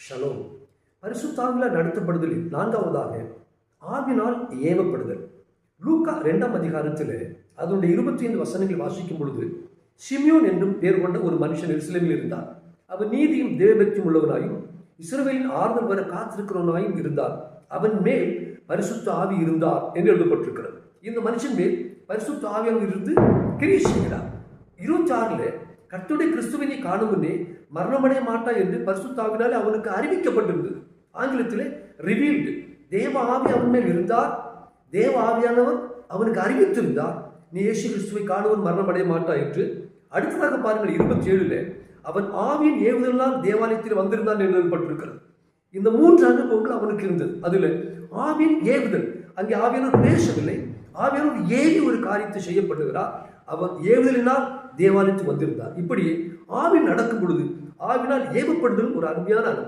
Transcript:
Shalom. பரிசுத்தாவியால் நடத்தப்படுதலில் நான்காவதாக ஆவினால் ஏவப்படுதல். லூக்கா 2ஆம் அதிகாரத்தில் அதனுடைய 25 வசனங்கள் வாசிக்கும் பொழுது, சிமியோன் என்றும் பெயர் கொண்ட ஒரு மனுஷன் எருசலேமில் இருந்தார். அவர் நீதியும் தேவபக்தியும் உள்ளவனாயும் இஸ்ரவேலின் ஆறுதல் வர காத்திருக்கிறவனாயும் இருந்தார். அவன் மேல் பரிசுத்த ஆவி இருந்தார் என்று எழுதப்பட்டிருக்கிறது. இந்த மனுஷன் மேல் பரிசுத்த ஆவியாக இருந்து கிரியை செய்கிறார். 26 கர்த்தருடைய கிறிஸ்துவினை காணும் முன்னே மரணமடைய மாட்டாய் என்று பரிசுத்த ஆவினாலே அவனுக்கு அறிவிக்கப்பட்டிருந்தது. ஆங்கிலத்திலே ரிவீல்டு. தேவ ஆவி அவன் மேல் இருந்தார். தேவ ஆவியானவர் அவனுக்கு அறிவித்திருந்தார், நீ இயேசு கிறிஸ்துவை காணுவன் மரணமடைய மாட்டாய் என்று. அடுத்ததாக பாருங்கள், 27 அவன் ஆவியின் ஏவுதலால் தேவாலயத்தில் வந்திருந்தான் என்று எழுதப்பட்டிருக்கிறது. இந்த 3 அனுபவங்கள் அவனுக்கு இருந்தது. அதுல ஆவியின் ஏவுதல், அங்கே ஆவியானவர் பேசவில்லை, ஆவியானவர் ஏவி ஒரு காரியத்தை செய்யப்படுகிறார். அவன் ஏவுதலினால் தேவாலயத்துக்கு வந்திருந்தார். இப்படி ஆவி நடக்கும் பொழுது ஆவினால் ஏவப்படுதல் ஒரு அருமையான அனுபவம்.